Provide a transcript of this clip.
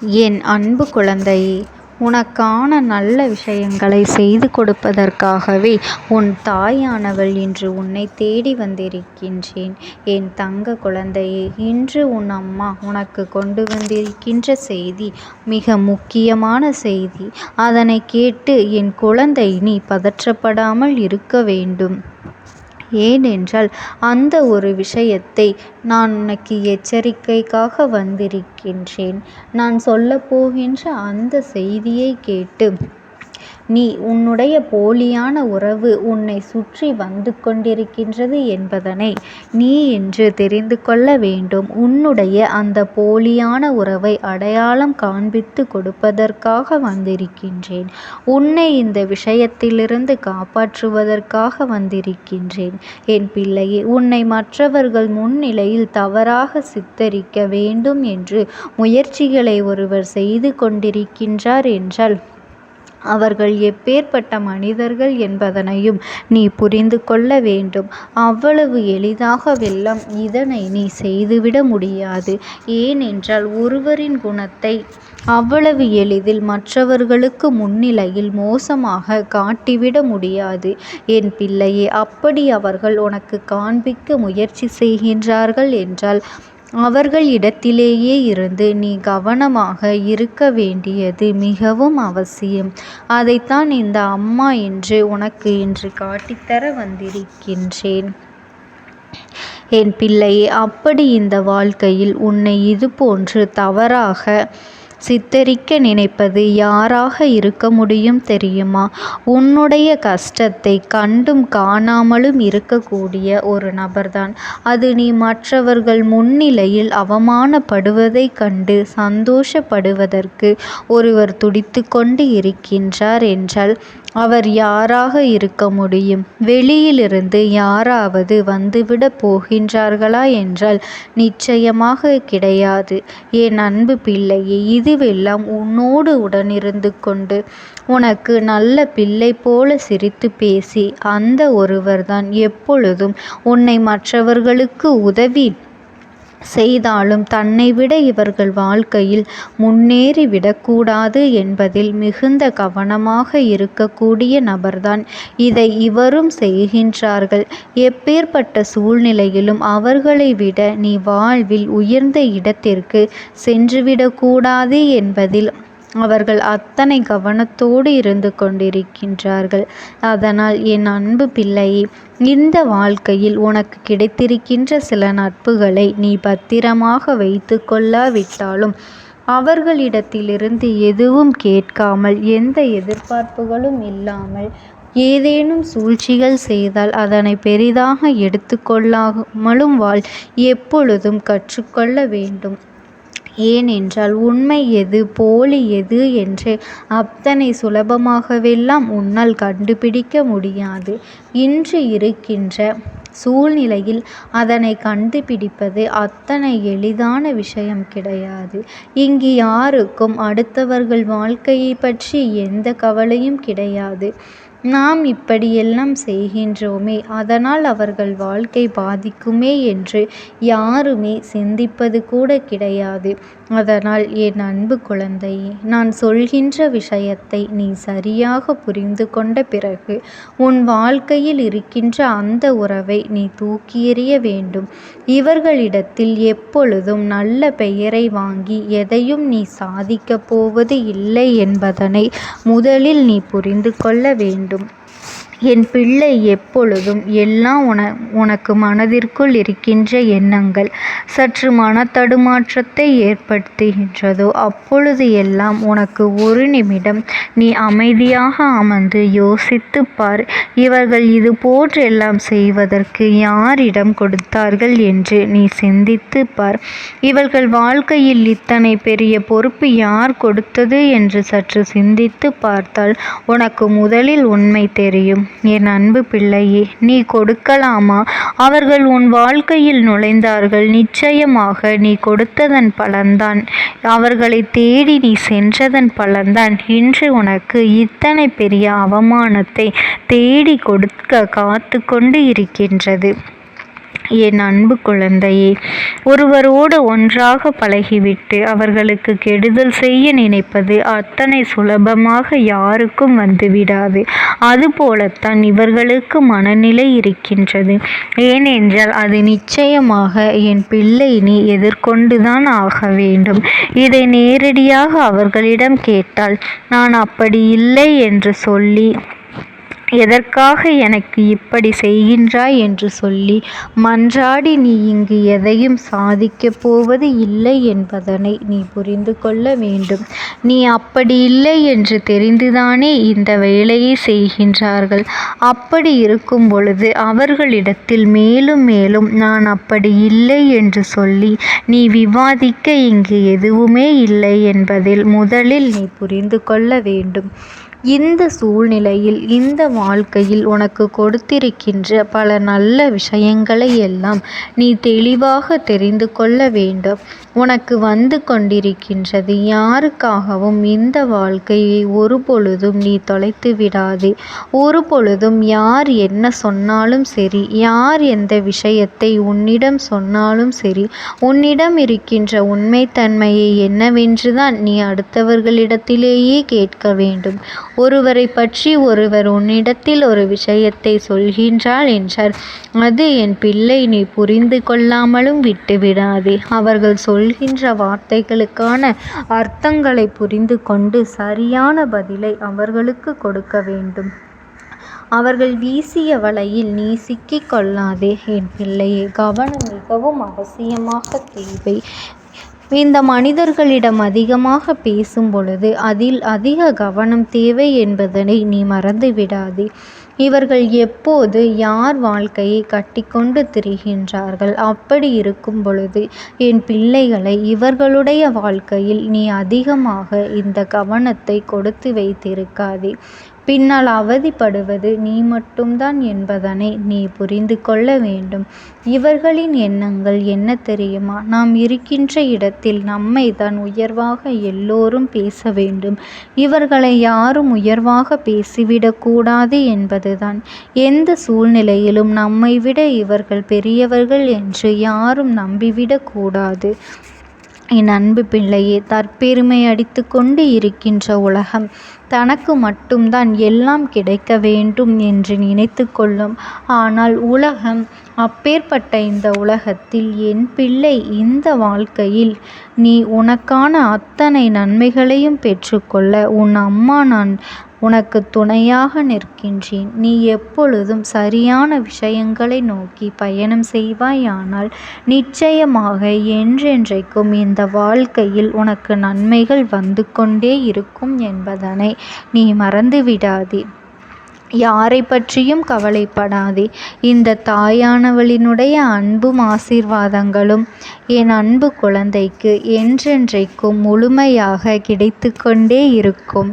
என் அன்பு குழந்தையே, உனக்கான நல்ல விஷயங்களை செய்து கொடுப்பதற்காகவே உன் தாயானவள் இன்று உன்னை தேடி வந்திருக்கின்றேன். என் தங்க குழந்தையே, இன்று உன் அம்மா உனக்கு கொண்டு வந்திருக்கின்ற செய்தி மிக முக்கியமான செய்தி. அதனை கேட்டு என் குழந்தை நீ பதற்றப்படாமல் இருக்க வேண்டும். ஏனென்றால் அந்த ஒரு விஷயத்தை நான் உனக்கு எச்சரிக்கைக்காக வந்திருக்கின்றேன். நான் சொல்லப்போகின்ற அந்த செய்தியை கேட்டு நீ உன்னுடைய போலியான உறவு உன்னை சுற்றி வந்து கொண்டிருக்கின்றது என்பதனை நீ இன்று தெரிந்து கொள்ள வேண்டும். உன்னுடைய அந்த போலியான உறவை அடையாளம் காண்பித்து கொடுப்பதற்காக வந்திருக்கின்றேன். உன்னை இந்த விஷயத்திலிருந்து காப்பாற்றுவதற்காக வந்திருக்கின்றேன். என் பிள்ளையே, உன்னை மற்றவர்கள் முன்னிலையில் தவறாக சித்தரிக்க வேண்டும் என்று முயற்சிகளை ஒருவர் செய்து கொண்டிருக்கின்றார் என்றால் அவர்கள் எப்பேற்பட்ட மனிதர்கள் என்பதனையும் நீ புரிந்து கொள்ள வேண்டும். அவ்வளவு எளிதாகவெல்லாம் இதனை நீ செய்துவிட முடியாது. ஏனென்றால் ஒருவரின் குணத்தை அவ்வளவு எளிதில் மற்றவர்களுக்கு முன்னிலையில் மோசமாக காட்டிவிட முடியாது. என் பிள்ளையே, அப்படி அவர்கள் உனக்கு காண்பிக்க முயற்சி செய்கின்றார்கள் என்றால் அவர்கள் இடத்திலேயே இருந்து நீ கவனமாக இருக்க வேண்டியது மிகவும் அவசியம். அதைத்தான் இந்த அம்மா என்று உனக்கு இன்று காட்டித்தர வந்திருக்கின்றேன். என் பிள்ளையே, அப்படி இந்த வாழ்க்கையில் உன்னை இது போன்று தவறாக சித்தரிக்க நினைப்பது யாராக இருக்க முடியும் தெரியுமா? உன்னுடைய கஷ்டத்தை கண்டும் காணாமலும் இருக்கக்கூடிய ஒரு நபர்தான். அது நீ மற்றவர்கள் முன்னிலையில் அவமானப்படுவதை கண்டு சந்தோஷப்படுவதற்கு ஒருவர் துடித்து கொண்டு இருக்கின்றார் என்றால் அவர் யாராக இருக்க முடியும்? வெளியிலிருந்து யாராவது வந்துவிட போகின்றார்களா என்றால் நிச்சயமாக கிடையாது. என் அன்பு பிள்ளையே, இதுவெல்லாம் உன்னோடு உடனிருந்து கொண்டு உனக்கு நல்ல பிள்ளை போல சிரித்து பேசி அந்த ஒருவர்தான் எப்பொழுதும் உன்னை மற்றவர்களுக்கு உதவி செய்தாலும் தன்னை விட இவர்கள் வாழ்க்கையில் முன்னேறி விடக்கூடாது என்பதில் மிகுந்த கவனமாக இருக்கக்கூடிய நபர்தான் இதை இவரும் செய்கின்றார்கள். எப்பேற்பட்ட சூழ்நிலையிலும் அவர்களை விட நீ வாழ்வில் உயர்ந்த இடத்திற்கு சென்றுவிடக்கூடாது என்பதில் அவர்கள் அத்தனை கவனத்தோடு இருந்து கொண்டிருக்கின்றார்கள். அதனால் என் அன்பு பிள்ளையே, இந்த வாழ்க்கையில் உனக்கு கிடைத்திருக்கின்ற சில நட்புகளை நீ பத்திரமாக வைத்து கொள்ளாவிட்டாலும் அவர்களிடத்திலிருந்து எதுவும் கேட்காமல் எந்த எதிர்பார்ப்புகளும் இல்லாமல் ஏதேனும் சூழ்ச்சிகள் செய்தால் அதனை பெரிதாக எடுத்துக்கொள்ளாமலும் வாழ். எப்பொழுதும் கற்றுக்கொள்ள வேண்டும். ஏனென்றால் உண்மை எது போலி எது என்று அத்தனை சுலபமாகவெல்லாம் உன்னால் கண்டுபிடிக்க முடியாது. இன்று இருக்கின்ற சூழ்நிலையில் அதனை கண்டுபிடிப்பது அத்தனை எளிதான விஷயம் கிடையாது. இங்கு யாருக்கும் அடுத்தவர்கள் வாழ்க்கையை பற்றி எந்த கவலையும் கிடையாது. நாம் இப்படியெல்லாம் செய்கின்றோமே, அதனால் அவர்கள் வாழ்க்கை பாதிக்குமே என்று யாருமே சிந்திப்பது கூட கிடையாது. அதனால் என் அன்பு குழந்தையே, நான் சொல்கின்ற விஷயத்தை நீ சரியாக புரிந்து கொண்ட பிறகு உன் வாழ்க்கையில் இருக்கின்ற அந்த உறவை நீ தூக்கி எறிய வேண்டும். இவர்களிடத்தில் எப்பொழுதும் நல்ல பெயரை வாங்கி எதையும் நீ சாதிக்கப் போவது இல்லை என்பதனை முதலில் நீ புரிந்து கொள்ள வேண்டும். என் பிள்ளை, எப்பொழுதும் எல்லாம் உனக்கு மனதிற்குள் இருக்கின்ற எண்ணங்கள் சற்று மனத்தடுமாற்றத்தை ஏற்படுத்துகின்றதோ அப்பொழுது எல்லாம் உனக்கு ஒரு நிமிடம் நீ அமைதியாக அமர்ந்து யோசித்து பார். இவர்கள் இது போன்றெல்லாம் செய்வதற்கு யாரிடம் கொடுத்தார்கள் என்று நீ சிந்தித்து பார். இவர்கள் வாழ்க்கையில் இத்தனை பெரிய பொறுப்பு யார் கொடுத்தது என்று சற்று சிந்தித்து பார்த்தால் உனக்கு முதலில் உண்மை தெரியும். என் அன்பு பிள்ளையே, நீ கொடுக்கலாமா? அவர்கள் உன் வாழ்க்கையில் நுழைந்தார்கள். நிச்சயமாக நீ கொடுத்ததன் பலன்தான், அவர்களை தேடி நீ சென்றதன் பலன்தான் இன்று உனக்கு இத்தனை பெரிய அவமானத்தை தேடி கொடுக்க காத்து கொண்டு இருக்கின்றது. என் அன்பு குழந்தையே, ஒருவரோடு ஒன்றாக பழகிவிட்டு அவர்களுக்கு கெடுதல் செய்ய நினைப்பது அத்தனை சுலபமாக யாருக்கும் வந்துவிடாது. அதுபோலத்தான் இவர்களுக்கு மனநிலை இருக்கின்றது. ஏனென்றால் அது நிச்சயமாக என் பிள்ளை நீ எதிர்கொண்டுதான் ஆக வேண்டும். இதை நேரடியாக அவர்களிடம் கேட்டால், நான் அப்படி இல்லை என்று சொல்லி, எதற்காக எனக்கு இப்படி செய்கின்றாய் என்று சொல்லி மன்றாடி நீ இங்கு எதையும் சாதிக்கப் போவது இல்லை என்பதனை நீ புரிந்து கொள்ள வேண்டும். நீ அப்படி இல்லை என்று தெரிந்துதானே இந்த வேலையை செய்கின்றார்கள். அப்படி இருக்கும் பொழுது அவர்களிடத்தில் மேலும் மேலும் நான் அப்படி இல்லை என்று சொல்லி நீ விவாதிக்க இங்கு எதுவுமே இல்லை என்பதில் முதலில் நீ புரிந்து கொள்ள வேண்டும். இந்த சூழ்நிலையில், இந்த வாழ்க்கையில் உனக்கு கொடுத்திருக்கின்ற பல நல்ல விஷயங்களை எல்லாம் நீ தெளிவாக தெரிந்து கொள்ள வேண்டும். உனக்கு வந்து கொண்டிருக்கின்றது யாருக்காகவும் இந்த வாழ்க்கையை ஒரு பொழுதும் நீ தொலைத்து விடாதே. ஒரு பொழுதும் யார் என்ன சொன்னாலும் சரி, யார் எந்த விஷயத்தை உன்னிடம் சொன்னாலும் சரி, உன்னிடம் இருக்கின்ற உண்மைத்தன்மையை என்னவென்றுதான் நீ அடுத்தவர்களிடத்திலேயே கேட்க வேண்டும். ஒருவரை பற்றி ஒருவர் உன்னிடத்தில் ஒரு விஷயத்தை சொல்கின்றாள் என்றால், அது என் பிள்ளை நீ புரிந்து கொள்ளாமலும் விட்டுவிடாதே. அவர்கள் சொல்கின்ற வார்த்தைகளுக்கான அர்த்தங்களை புரிந்து கொண்டு சரியான பதிலை அவர்களுக்கு கொடுக்க வேண்டும். அவர்கள் வீசிய வலையில் நீ சிக்கிக் கொள்ளாதே என் பிள்ளையே. கவனம் மிகவும் அவசியமாக தேவை. இந்த மனிதர்களிடம் அதிகமாக பேசும் பொழுது அதில் அதிக கவனம் தேவை என்பதனை நீ மறந்து விடாதே. இவர்கள் எப்போது யார் வாழ்க்கையை கட்டிக்கொண்டு திரிகின்றார்கள். அப்படி இருக்கும் பொழுது என் பிள்ளைகளை இவர்களுடைய வாழ்க்கையில் நீ அதிகமாக இந்த கவனத்தை கொடுத்து வைத்திருக்காதே. பின்னால் அவதிப்படுவது நீ மட்டும்தான் என்பதனை நீ புரிந்து கொள்ள வேண்டும். இவர்களின் எண்ணங்கள் என்ன தெரியுமா? நாம் இருக்கின்ற இடத்தில் நம்மை தான் உயர்வாக எல்லோரும் பேச வேண்டும். இவர்களை யாரும் உயர்வாக பேசிவிடக்கூடாது என்பதுதான். எந்த சூழ்நிலையிலும் நம்மை விட இவர்கள் பெரியவர்கள் என்று யாரும் நம்பிவிடக்கூடாது. என் அன்பு பிள்ளையே, தற்பெருமை அடித்து கொண்டு இருக்கின்ற உலகம் தனக்கு மட்டும்தான் எல்லாம் கிடைக்க வேண்டும் என்று நினைத்து கொள்ளும். ஆனால் உலகம் அப்பேற்பட்ட இந்த உலகத்தில் என் பிள்ளை இந்த வாழ்க்கையில் நீ உனக்கான அத்தனை நன்மைகளையும் பெற்றுக்கொள்ள உன் அம்மா நான் உனக்கு துணையாக நிற்கின்றேன். நீ எப்பொழுதும் சரியான விஷயங்களை நோக்கி பயணம் செய்வாயானால் நிச்சயமாக என்றென்றைக்கும் இந்த வாழ்க்கையில் உனக்கு நன்மைகள் வந்து கொண்டே இருக்கும் என்பதனை நீ மறந்துவிடாதே. யாரை பற்றியும் கவலைப்படாதே. இந்த தாயானவளினுடைய அன்பும் ஆசீர்வாதங்களும் என் அன்பு குழந்தைக்கு என்றென்றைக்கும் முழுமையாக கிடைத்து கொண்டே இருக்கும்.